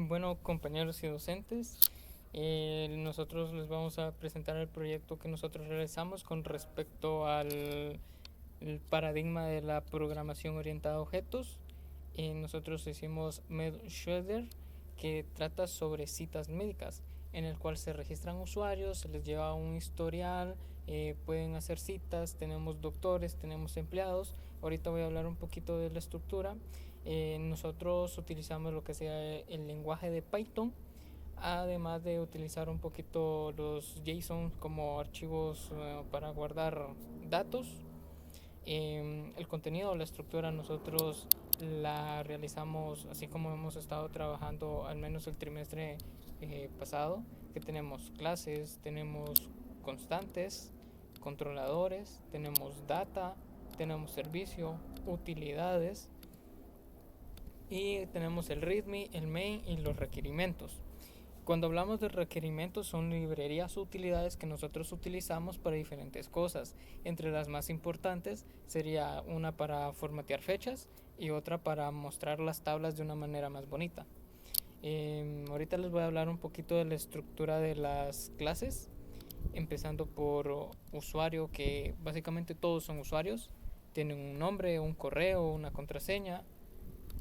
Bueno, compañeros y docentes, nosotros les vamos a presentar el proyecto que nosotros realizamos con respecto al el paradigma de la programación orientada a objetos. Nosotros hicimos MedShredder, que trata sobre citas médicas, en el cual se registran usuarios, se les lleva un historial, pueden hacer citas, tenemos doctores, tenemos empleados. Ahorita voy a hablar un poquito de la estructura. Nosotros utilizamos lo que sea el lenguaje de Python, además de utilizar un poquito los JSON como archivos para guardar datos. El contenido, la estructura, nosotros la realizamos así como hemos estado trabajando al menos el trimestre pasado, que tenemos clases, tenemos constantes, controladores, tenemos data, tenemos servicio, utilidades y tenemos el readme, el main y los requerimientos. Cuando hablamos de requerimientos, son librerías o utilidades que nosotros utilizamos para diferentes cosas. Entre las más importantes sería una para formatear fechas y otra para mostrar las tablas de una manera más bonita. Ahorita les voy a hablar un poquito de la estructura de las clases, empezando por usuario, que básicamente todos son usuarios. Tienen un nombre, un correo, una contraseña.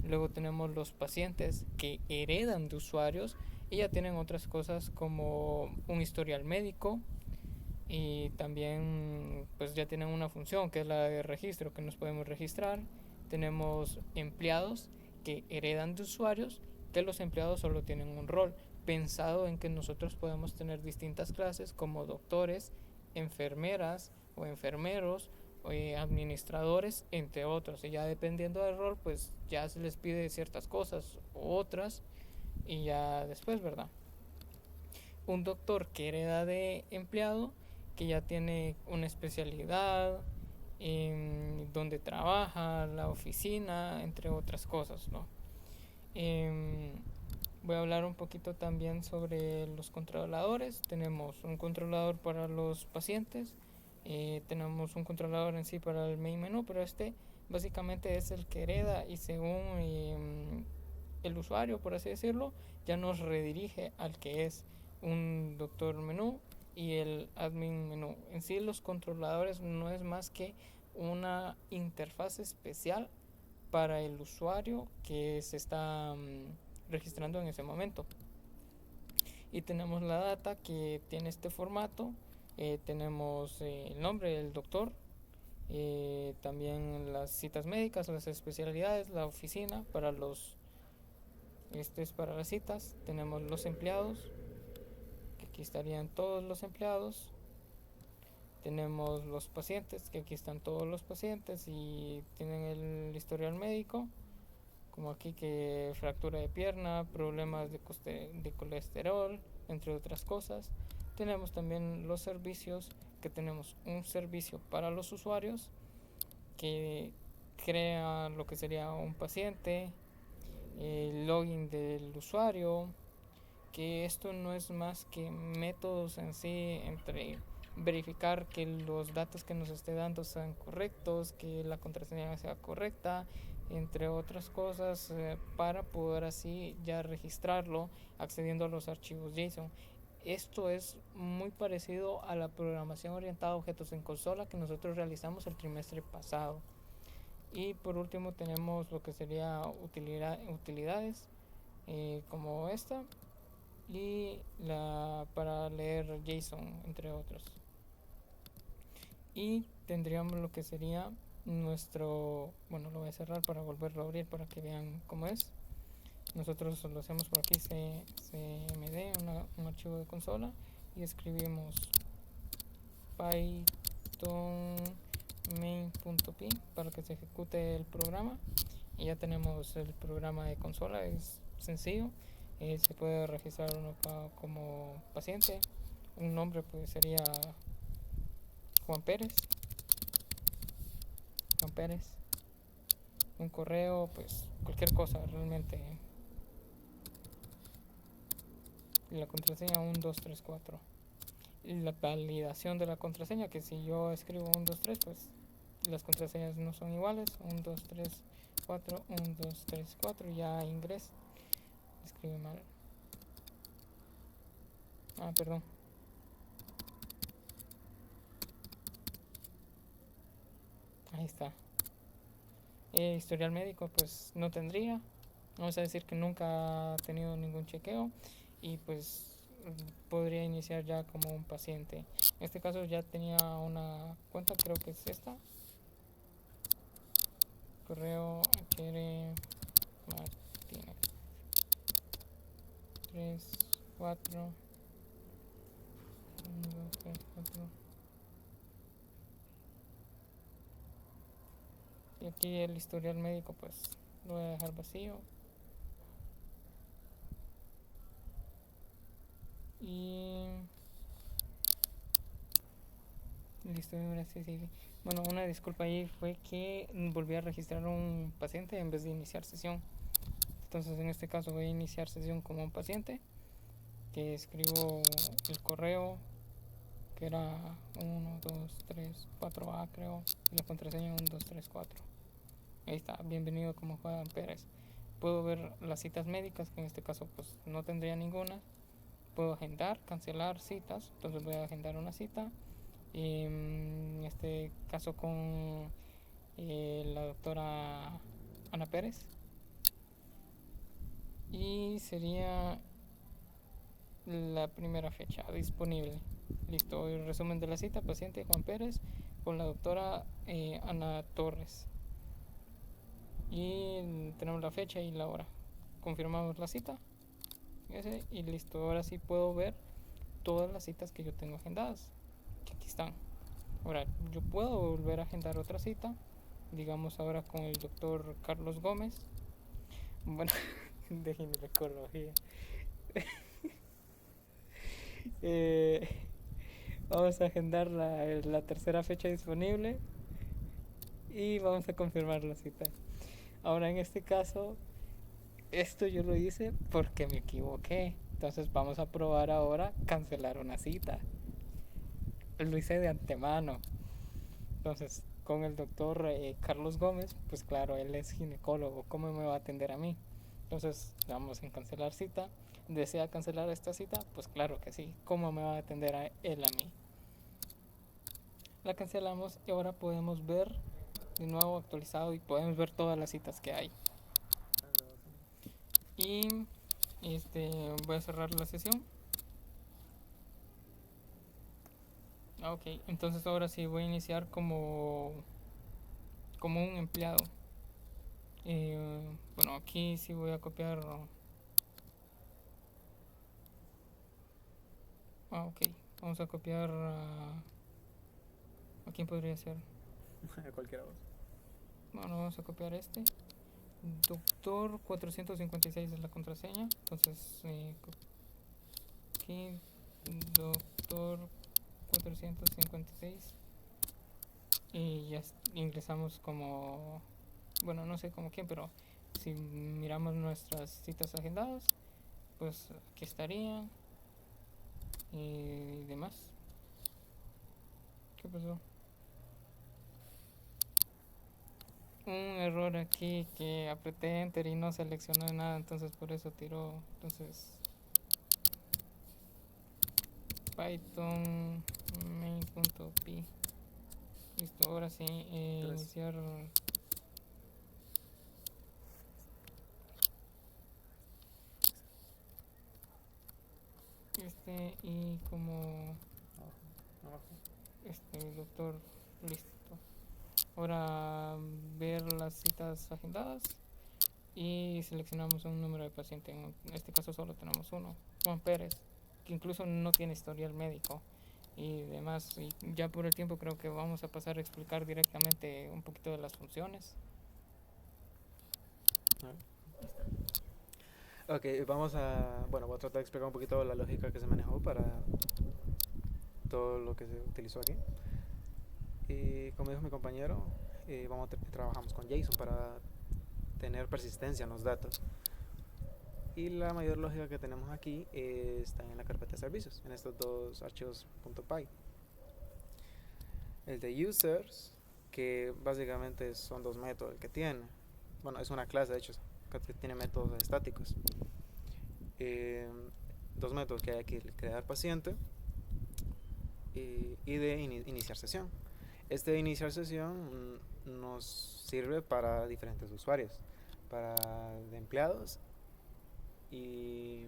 Luego tenemos los pacientes, que heredan de usuarios y ya tienen otras cosas como un historial médico, y también pues ya tienen una función que es la de registro, que nos podemos registrar. Tenemos empleados, que heredan de usuarios, que los empleados solo tienen un rol, pensado en que nosotros podemos tener distintas clases como doctores, enfermeras o enfermeros, administradores, entre otros. Y ya dependiendo del rol, pues ya se les pide ciertas cosas u otras, y ya después, ¿verdad? Un doctor que hereda de empleado, que ya tiene una especialidad, donde trabaja, la oficina, entre otras cosas, ¿no? Em, Voy a hablar un poquito también sobre los controladores. Tenemos un controlador para los pacientes, tenemos un controlador en sí para el main menú, pero este básicamente es el que hereda y según el usuario, por así decirlo, ya nos redirige al que es un doctor menú y el admin menú. En sí, los controladores no es más que una interfaz especial para el usuario que se está registrando en ese momento. Y tenemos la data, que tiene este formato. Tenemos el nombre del doctor, también las citas médicas, las especialidades, la oficina para los, este es para las citas. Tenemos los empleados, que aquí estarían todos los empleados. Tenemos los pacientes, que aquí están todos los pacientes y tienen el historial médico, como aquí, que fractura de pierna, problemas de colesterol, entre otras cosas. Tenemos también los servicios, que tenemos un servicio para los usuarios, que crea lo que sería un paciente, el login del usuario, que esto no es más que métodos en sí entre verificar que los datos que nos esté dando sean correctos, que la contraseña sea correcta, entre otras cosas, para poder así ya registrarlo accediendo a los archivos JSON. Esto es muy parecido a la programación orientada a objetos en consola que nosotros realizamos el trimestre pasado. Y por último tenemos lo que sería utilidades, como esta, y la para leer JSON, entre otros. Y tendríamos lo que sería nuestro, bueno, lo voy a cerrar para volverlo a abrir para que vean cómo es. Nosotros lo hacemos por aquí, cmd, un archivo de consola, y escribimos python main.py para que se ejecute el programa, y ya tenemos el programa de consola. Es sencillo. Se puede registrar uno como paciente. Un nombre pues sería Juan Pérez. Juan Pérez. Un correo, pues cualquier cosa realmente. La contraseña 1234. Y la validación de la contraseña, que si yo escribo 123, pues las contraseñas no son iguales. 1234, 1234, ya ingreso. Escribe mal. Perdón. Ahí está. Historial médico pues no tendría. Vamos a decir que nunca ha tenido ningún chequeo y pues podría iniciar ya como un paciente. En este caso ya tenía una cuenta, creo que es esta. Correo quiere Martínez 3, 4 1, 2, 3, 4. Y aquí el historial médico pues lo voy a dejar vacío. Y listo, ahora sí. Bueno, una disculpa ahí fue que volví a registrar un paciente en vez de iniciar sesión. Entonces en este caso voy a iniciar sesión como un paciente, que escribo el correo que era 1, 2, 3, 4A creo, y la contraseña 1, 2, 3, 4. Ahí está, bienvenido como Juan Pérez. Puedo ver las citas médicas, que en este caso pues no tendría ninguna. Puedo agendar, cancelar citas, entonces voy a agendar una cita. En este caso con la doctora Ana Pérez. Y sería la primera fecha disponible. Listo, el resumen de la cita, paciente Juan Pérez con la doctora Ana Torres. Y tenemos la fecha y la hora. Confirmamos la cita. Y listo, ahora sí puedo ver todas las citas que yo tengo agendadas. Que aquí están. Ahora, yo puedo volver a agendar otra cita. Digamos ahora con el doctor Carlos Gómez. Bueno, de ginecología. Vamos a agendar la tercera fecha disponible y vamos a confirmar la cita. Ahora en este caso, esto yo lo hice porque me equivoqué. Entonces vamos a probar ahora cancelar una cita. Lo hice de antemano. Entonces con el doctor Carlos Gómez, pues claro, él es ginecólogo. ¿Cómo me va a atender a mí? Entonces vamos en cancelar cita. ¿Desea cancelar esta cita? Pues claro que sí. ¿Cómo me va a atender a él a mí? La cancelamos y ahora podemos ver de nuevo actualizado y podemos ver todas las citas que hay. Y voy a cerrar la sesión. Ok, entonces ahora sí voy a iniciar como un empleado. Bueno, aquí sí voy a copiar. Ok, vamos a copiar ¿a quién podría ser? A cualquiera voz. Bueno, vamos a copiar este. Doctor 456 es la contraseña. Entonces, aquí, doctor 456. Y ya ingresamos como, bueno, no sé como quién, pero si miramos nuestras citas agendadas, pues aquí estarían y demás. ¿Qué pasó? Un error aquí que apreté enter y no seleccioné nada, entonces por eso tiró. Entonces python main.py. Listo, ahora sí, iniciar. Y como doctor, listo. Ahora ver las citas agendadas y seleccionamos un número de paciente. En este caso solo tenemos uno, Juan Pérez, que incluso no tiene historial médico y demás. Y ya por el tiempo creo que vamos a pasar a explicar directamente un poquito de las funciones. Ok, bueno, voy a tratar de explicar un poquito la lógica que se manejó para todo lo que se utilizó aquí. Y como dijo mi compañero, trabajamos con JSON para tener persistencia en los datos. Y la mayor lógica que tenemos aquí está en la carpeta de servicios, en estos dos archivos .py. El de users, que básicamente son dos métodos que tiene. Bueno, es una clase de hecho que tiene métodos estáticos. dos métodos que hay aquí: crear paciente y de iniciar sesión. Este de iniciar sesión nos sirve para diferentes usuarios, para de empleados y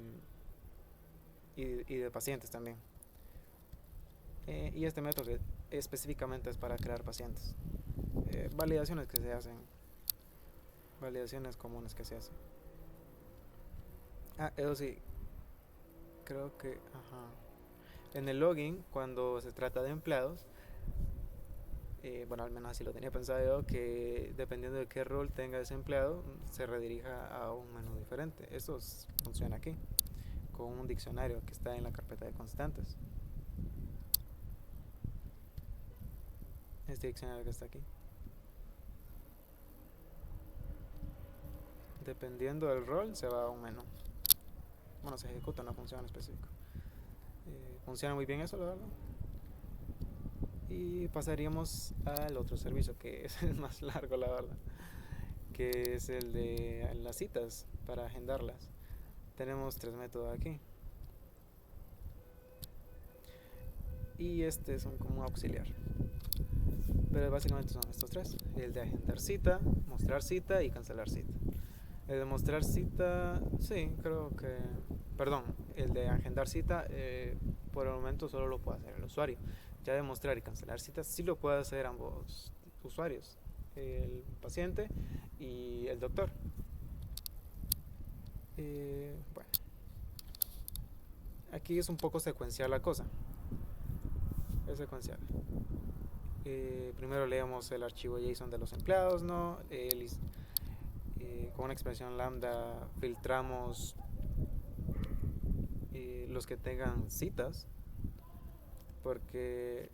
de pacientes también. Y este método específicamente es para crear pacientes. Validaciones que se hacen, validaciones comunes que se hacen. Eso sí, creo que en el login, cuando se trata de empleados, bueno, al menos así lo tenía pensado yo, que dependiendo de qué rol tenga ese empleado, se redirija a un menú diferente. Eso funciona aquí, con un diccionario que está en la carpeta de constantes. Este diccionario que está aquí. Dependiendo del rol, se va a un menú. Bueno, se ejecuta una función específica. Funciona muy bien eso, la verdad. Y pasaríamos al otro servicio, que es el más largo, la verdad, que es el de las citas para agendarlas. Tenemos 3 métodos aquí. Y este es como auxiliar. Pero básicamente son estos 3: el de agendar cita, mostrar cita y cancelar cita. El de mostrar cita, sí, creo que... Perdón, el de agendar cita, por el momento solo lo puede hacer el usuario. Ya de mostrar y cancelar citas sí lo puede hacer ambos usuarios, el paciente y el doctor. Bueno, aquí es un poco secuencial la cosa. Es secuencial. Primero leemos el archivo JSON de los empleados, ¿no? Con una expresión lambda filtramos los que tengan citas, porque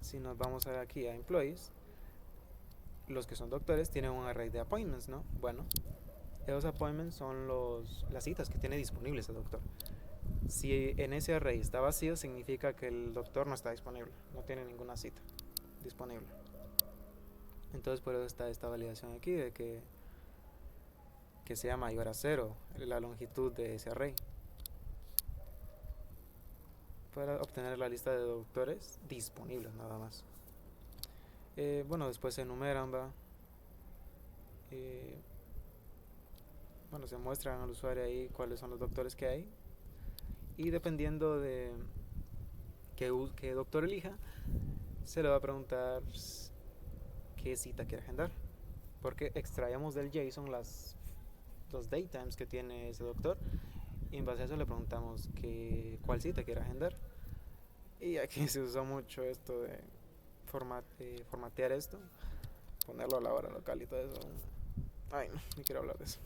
si nos vamos aquí a employees, los que son doctores tienen un array de appointments, ¿no? Bueno, esos appointments son las citas que tiene disponibles el doctor. Si en ese array está vacío, significa que el doctor no está disponible, no tiene ninguna cita disponible. Entonces por eso está esta validación aquí de que sea mayor a 0 la longitud de ese array, para obtener la lista de doctores disponibles nada más. Bueno, después se enumeran, bueno, se muestran al usuario ahí cuáles son los doctores que hay, y dependiendo de qué doctor elija, se le va a preguntar qué cita quiere agendar, porque extraemos del JSON los datetimes que tiene ese doctor, y en base a eso le preguntamos cuál cita quiere agendar. Y aquí se usa mucho esto de formatear esto, ponerlo a la hora local y todo eso. Ay, no quiero hablar de eso.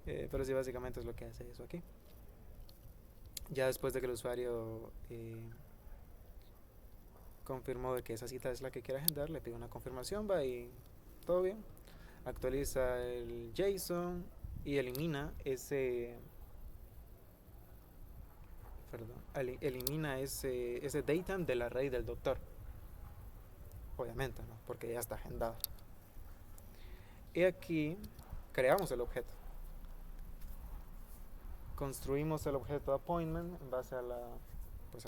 Pero sí, básicamente es lo que hace eso aquí. Ya después de que el usuario confirmó de que esa cita es la que quiere agendar, le pide una confirmación, y todo bien. Actualiza el JSON y elimina ese datetime del array del doctor, obviamente, ¿no? Porque ya está agendado. Y aquí creamos el objeto, construimos el objeto appointment en base a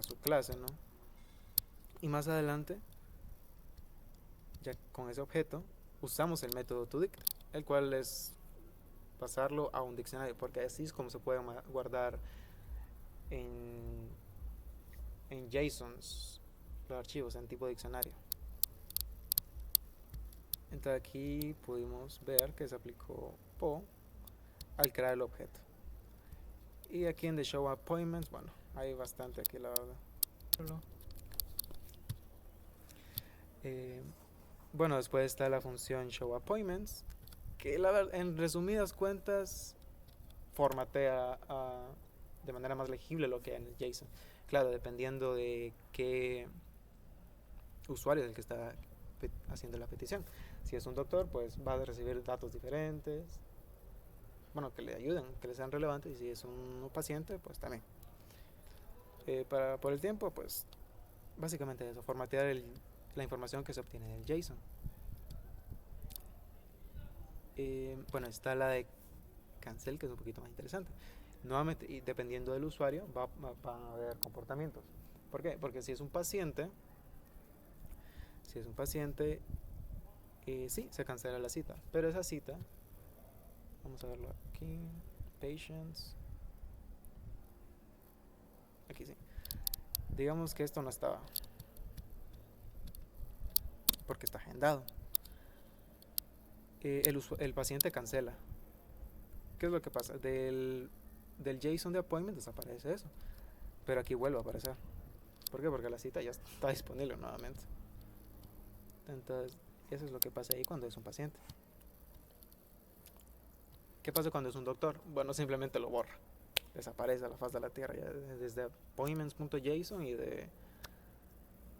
su clase, ¿no? Y más adelante, ya con ese objeto, usamos el método toDict, el cual es pasarlo a un diccionario, porque así es como se puede guardar en JSONs los archivos en tipo diccionario. Entonces aquí pudimos ver que se aplicó PO al crear el objeto. Y aquí en The Show Appointments, bueno, hay bastante aquí, la verdad. Bueno, después está la función Show Appointments, que en resumidas cuentas formatea de manera más legible lo que hay en el JSON. Claro, dependiendo de qué usuario es el que está haciendo la petición. Si es un doctor, pues va a recibir datos diferentes, bueno, que le ayuden, que le sean relevantes. Y si es un paciente, pues también. Por el tiempo, pues básicamente eso, formatear la información que se obtiene del JSON. Bueno, está la de cancel, que es un poquito más interesante. Nuevamente, y dependiendo del usuario, va a haber comportamientos. ¿Por qué? Porque si es un paciente, sí, se cancela la cita. Pero esa cita, vamos a verlo aquí, patients, aquí sí. Digamos que esto no estaba, porque está agendado. El paciente cancela. ¿Qué es lo que pasa? Del JSON de appointment desaparece eso, pero aquí vuelve a aparecer. ¿Por qué? Porque la cita ya está disponible nuevamente. Entonces, eso es lo que pasa ahí cuando es un paciente. ¿Qué pasa cuando es un doctor? Bueno, simplemente lo borra. Desaparece a la faz de la tierra ya desde appointments.json y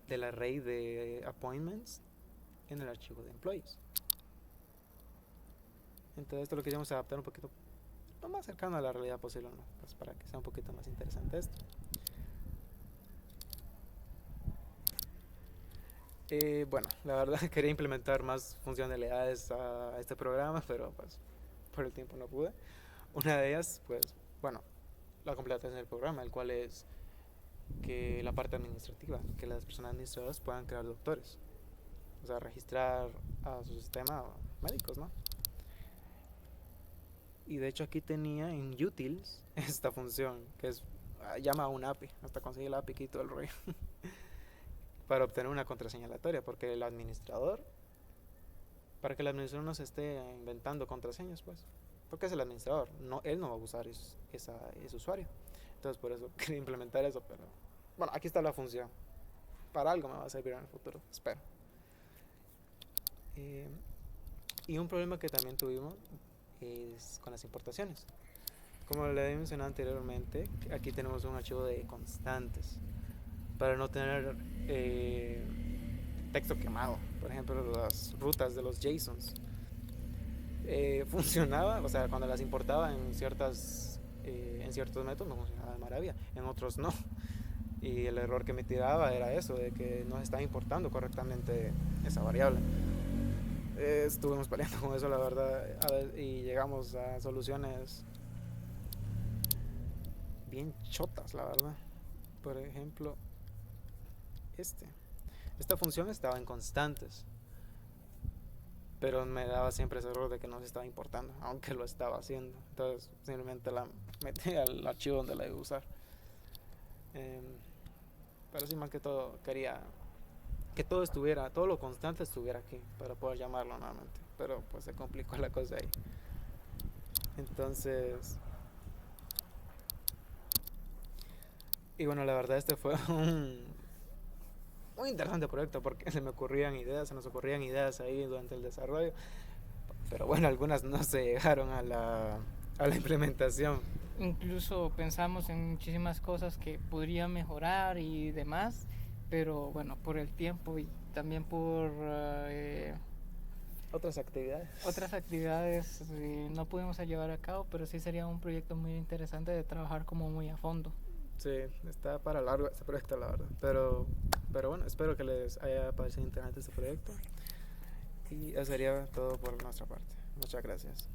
del array de appointments en el archivo de employees. Entonces, esto lo queríamos adaptar un poquito lo más cercano a la realidad posible, ¿no? Pues para que sea un poquito más interesante esto. Bueno, la verdad quería implementar más funcionalidades a este programa, pero pues por el tiempo no pude. Una de ellas, pues, bueno, la completación del programa, el cual es que la parte administrativa, que las personas administradoras puedan crear doctores, o sea, registrar a su sistema médicos, ¿no? Y de hecho aquí tenía en utils esta función, que es llama a un API, hasta conseguir el API y todo el rollo, para obtener una contraseña aleatoria, porque el administrador, para que el administrador no se esté inventando contraseñas, pues, porque es el administrador, no, él no va a usar ese usuario. Entonces por eso quería implementar eso, pero bueno, aquí está la función. Para algo me va a servir en el futuro, espero. Y un problema que también tuvimos es con las importaciones. Como le he mencionado anteriormente, aquí tenemos un archivo de constantes para no tener texto quemado. Por ejemplo, las rutas de los JSONs. Funcionaba, o sea, cuando las importaba en ciertos métodos no funcionaba de maravilla, en otros no. Y el error que me tiraba era eso, de que no se estaba importando correctamente esa variable. Estuvimos peleando con eso, la verdad, y llegamos a soluciones bien chotas, la verdad. Por ejemplo, esta función estaba en constantes, pero me daba siempre ese error de que no se estaba importando, aunque lo estaba haciendo. Entonces simplemente la metí al archivo donde la iba a usar. Pero sí, más que todo quería que todo lo constante estuviera aquí para poder llamarlo nuevamente, pero pues se complicó la cosa ahí. Entonces, y bueno, la verdad este fue un interesante proyecto porque se nos ocurrían ideas ahí durante el desarrollo, pero bueno, algunas no se llegaron a la implementación. Incluso pensamos en muchísimas cosas que podría mejorar y demás, pero bueno, por el tiempo y también por otras actividades no pudimos llevar a cabo, pero sí sería un proyecto muy interesante de trabajar como muy a fondo. Sí, está para largo este proyecto, la verdad, pero bueno, espero que les haya parecido interesante este proyecto y eso sería todo por nuestra parte. Muchas gracias.